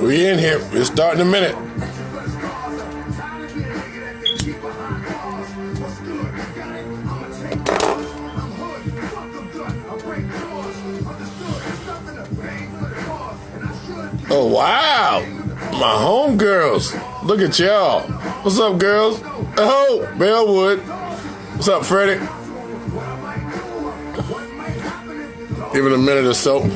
We in here. We'll start in a minute. Oh, wow. My homegirls. Look at y'all. What's up, girls? Oh, Bellwood. What's up, Freddie? Give it a minute or so.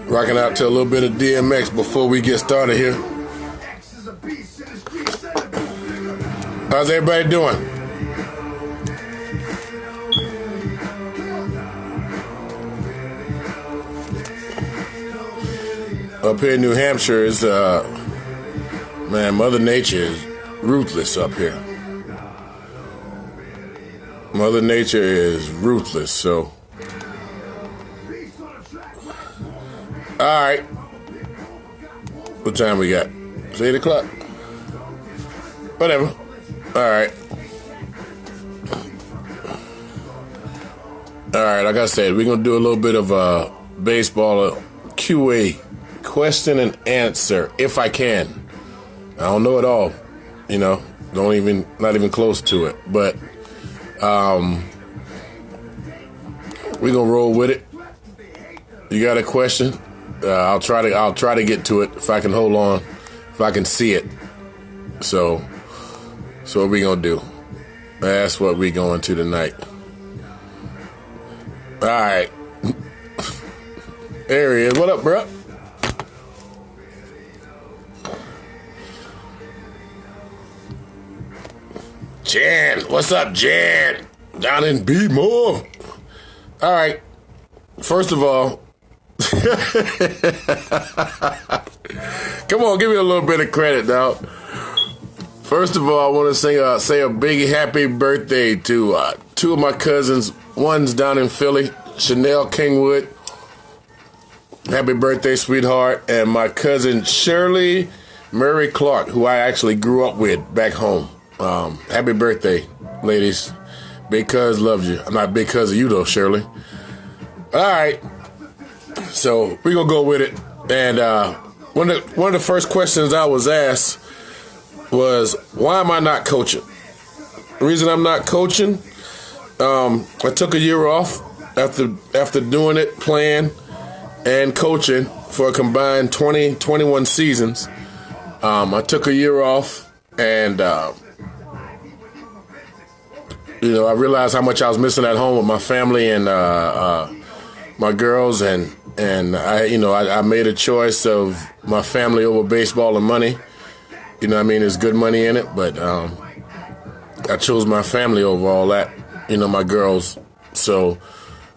Rocking out to a little bit of DMX before we get started here. How's everybody doing? Up here in New Hampshire is, man, Mother Nature is ruthless up here. Mother Nature is ruthless, so. All right. What time we got? It's 8 o'clock. Whatever. All right. All right, like I said, we're going to do a little bit of baseball QA, question and answer, if I can. I don't know it all, you know, not even close to it, but we're going to roll with it. You got a question? I'll try to get to it if I can hold on, if I can see it. So what we gonna do? That's what we going to tonight. All right. There he is. What up, bro? Jan, what's up, Jan? Down in B-more. All right. First of all, come on, give me a little bit of credit, dog. First of all, I want to say a big happy birthday to two of my cousins. One's down in Philly, Chanel Kingwood. Happy birthday, sweetheart. And my cousin Shirley Murray Clark, who I actually grew up with back home. Happy birthday, ladies. Big cuz loves you. I'm not big cuz of you, though, Shirley. All right. So we're going to go with it. And one of the first questions I was asked was, why am I not coaching? The reason I'm not coaching, I took a year off after doing it, playing and coaching for a combined 21 seasons. I took a year off and, I realized how much I was missing at home with my family and my girls, and I made a choice of my family over baseball and money. You know what I mean? There's good money in it, but I chose my family over all that, my girls. So,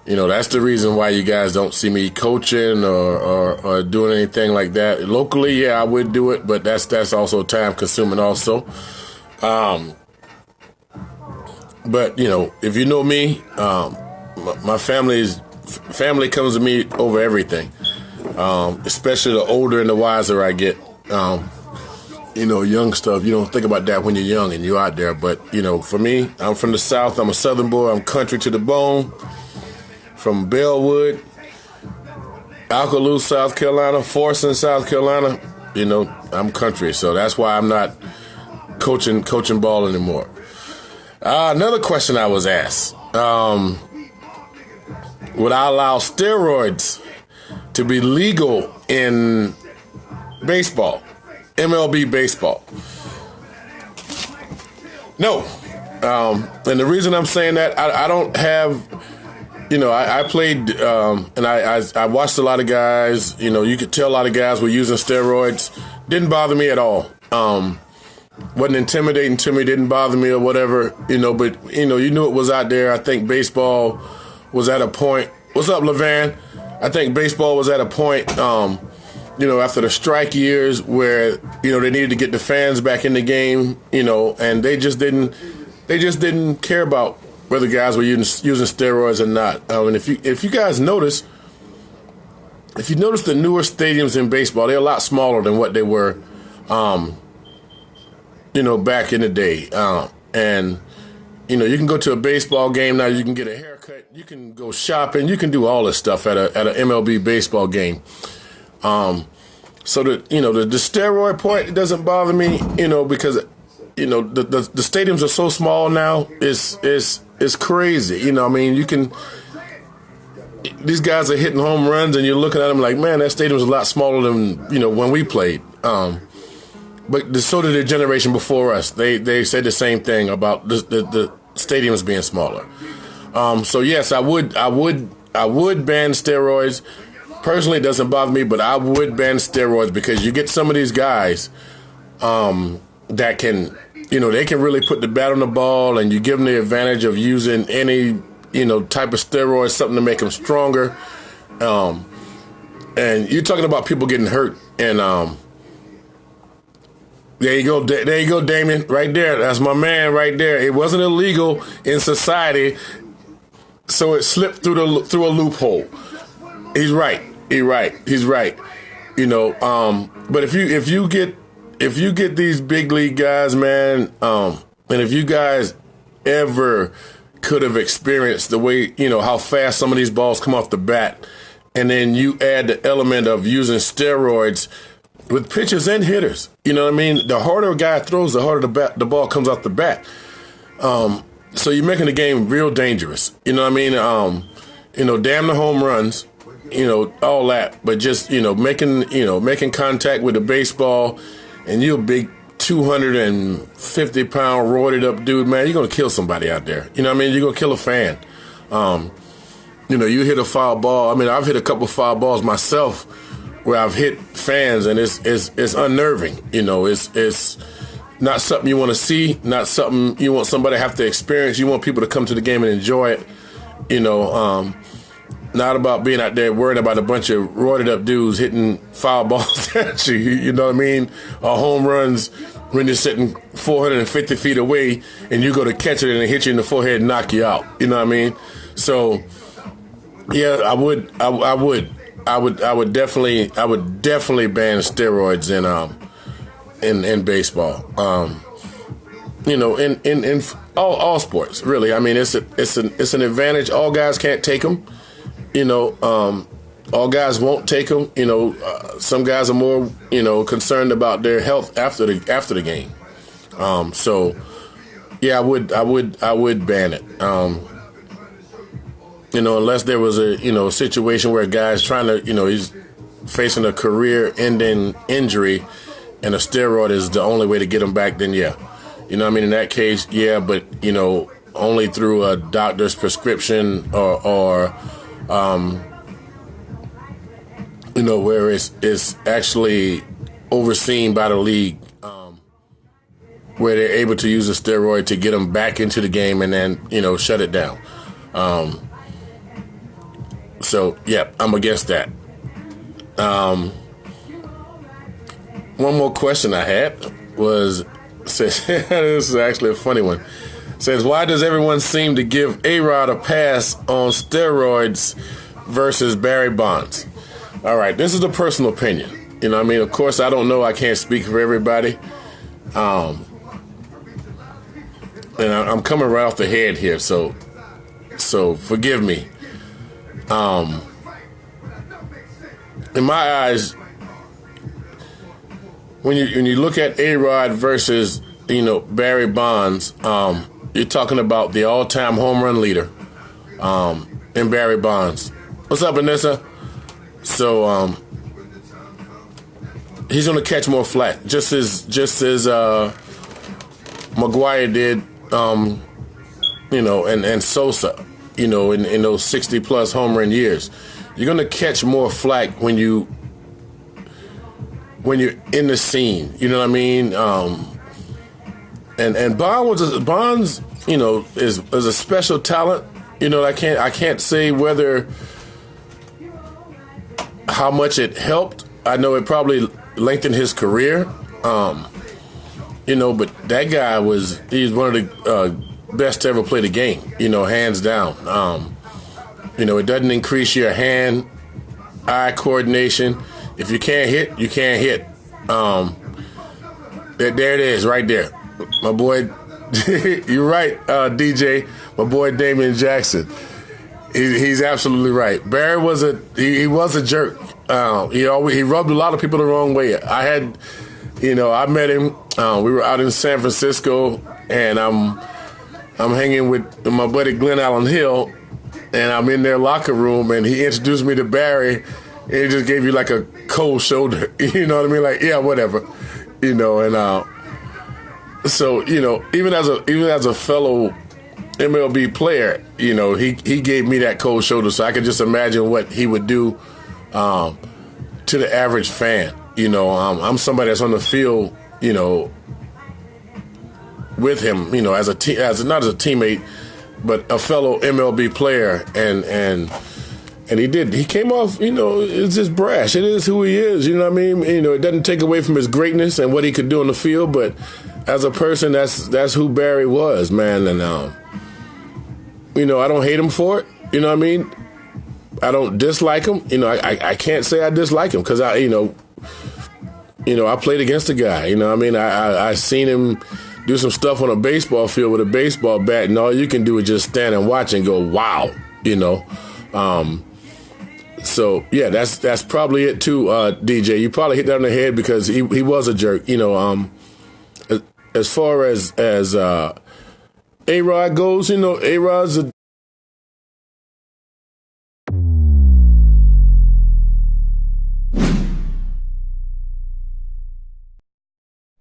that's the reason why you guys don't see me coaching or doing anything like that. Locally, yeah, I would do it, but that's also time consuming also. But, if you know me, my family comes to me over everything, especially the older and the wiser I get. Young stuff, you don't think about that when you're young and you're out there. But, for me, I'm from the South. I'm a Southern boy. I'm country to the bone. From Bellwood, Alkaloo, South Carolina, Forson, South Carolina. I'm country. So that's why I'm not coaching ball anymore. Another question I was asked. Would I allow steroids to be legal in baseball? MLB baseball. No. And the reason I'm saying that, I don't have, I played, and I watched a lot of guys, you could tell a lot of guys were using steroids. Didn't bother me at all. Wasn't intimidating to me, didn't bother me or whatever, but, you knew it was out there. I think baseball was at a point. What's up, Levan? I think baseball was at a point, after the strike years where, they needed to get the fans back in the game, and they just didn't care about whether guys were using steroids or not. And if you guys notice, if you notice the newer stadiums in baseball, they're a lot smaller than what they were, back in the day. And, You can go to a baseball game now. You can get a haircut. You can go shopping. You can do all this stuff at an MLB baseball game. So the steroid point, it doesn't bother me, because the stadiums are so small now. It's crazy. These guys are hitting home runs, and you're looking at them like, man, that stadium's a lot smaller than when we played. But so did the generation before us. They said the same thing about the stadiums being smaller. So yes, I would ban steroids. Personally, it doesn't bother me, but I would ban steroids because you get some of these guys that can, they can really put the bat on the ball, and you give them the advantage of using any, type of steroid, something to make them stronger. And you're talking about people getting hurt, and there you go, Damien, right there. That's my man right there. It wasn't illegal in society, so it slipped through a loophole. He's right. But if you get these big league guys, man, and if you guys ever could have experienced the way, how fast some of these balls come off the bat, and then you add the element of using steroids with pitchers and hitters, the harder a guy throws, the harder the ball comes off the bat. So you're making the game real dangerous. Damn the home runs. All that, but just, making contact with the baseball, and you're a big 250-pound roided up dude, man, you're going to kill somebody out there. You're going to kill a fan. You hit a foul ball. I've hit a couple foul balls myself where I've hit fans, and it's unnerving. It's not something you want to see, not something you want somebody to have to experience. You want people to come to the game and enjoy it, not about being out there worried about a bunch of roided up dudes hitting foul balls at you, or home runs when you're sitting 450 feet away and you go to catch it and it hit you in the forehead and knock you out. So, yeah, I would definitely ban steroids in baseball. In all sports, really. It's an advantage. All guys can't take them. All guys won't take them. Some guys are more, concerned about their health after the game. So, yeah, I would ban it. Unless there was a situation where a guy's trying to, he's facing a career-ending injury, and a steroid is the only way to get him back. Then yeah, in that case, yeah, but only through a doctor's prescription or where it's actually overseen by the league, where they're able to use a steroid to get them back into the game and then, shut it down. So, yeah, I'm against that. One more question I had was, this is actually a funny one. Says, why does everyone seem to give A-Rod a pass on steroids versus Barry Bonds? All right, this is a personal opinion. Of course, I don't know. I can't speak for everybody. And I'm coming right off the head here, so forgive me. In my eyes, when you look at A-Rod versus, Barry Bonds, you're talking about the all-time home run leader, in Barry Bonds. What's up, Vanessa? So, he's going to catch more flack, just as McGwire did, and Sosa, in those 60-plus home run years. You're going to catch more flack when you're in the scene. You know what I mean? And Bonds, is a special talent. I can't say whether how much it helped. I know it probably lengthened his career. But that guy he's one of the best to ever play the game, hands down. It doesn't increase your hand-eye coordination. If you can't hit, you can't hit. There it is, right there. My boy You're right, DJ. My boy Damian Jackson. He's absolutely right. Barry was he was a jerk. He rubbed a lot of people the wrong way. I met him. We were out in San Francisco, and I'm hanging with my buddy Glenn Allen Hill, and I'm in their locker room, and he introduced me to Barry, and he just gave you like a cold shoulder. You know what I mean? Like, yeah, whatever. So even as a fellow MLB player, he gave me that cold shoulder, so I could just imagine what he would do to the average fan. I'm somebody that's on the field, with him, not as a teammate, but a fellow MLB player, and he came off, it's just brash. It is who he is, you know what I mean? It doesn't take away from his greatness and what he could do on the field, but as a person, that's who Barry was, man. And I don't hate him for it, you know what I mean? I don't dislike him. I can't say I dislike him because I played against the guy. I seen him do some stuff on a baseball field with a baseball bat, and all you can do is just stand and watch and go, wow, So yeah, that's probably it too, DJ. You probably hit that on the head because he was a jerk. As far as A-Rod goes, A-Rod's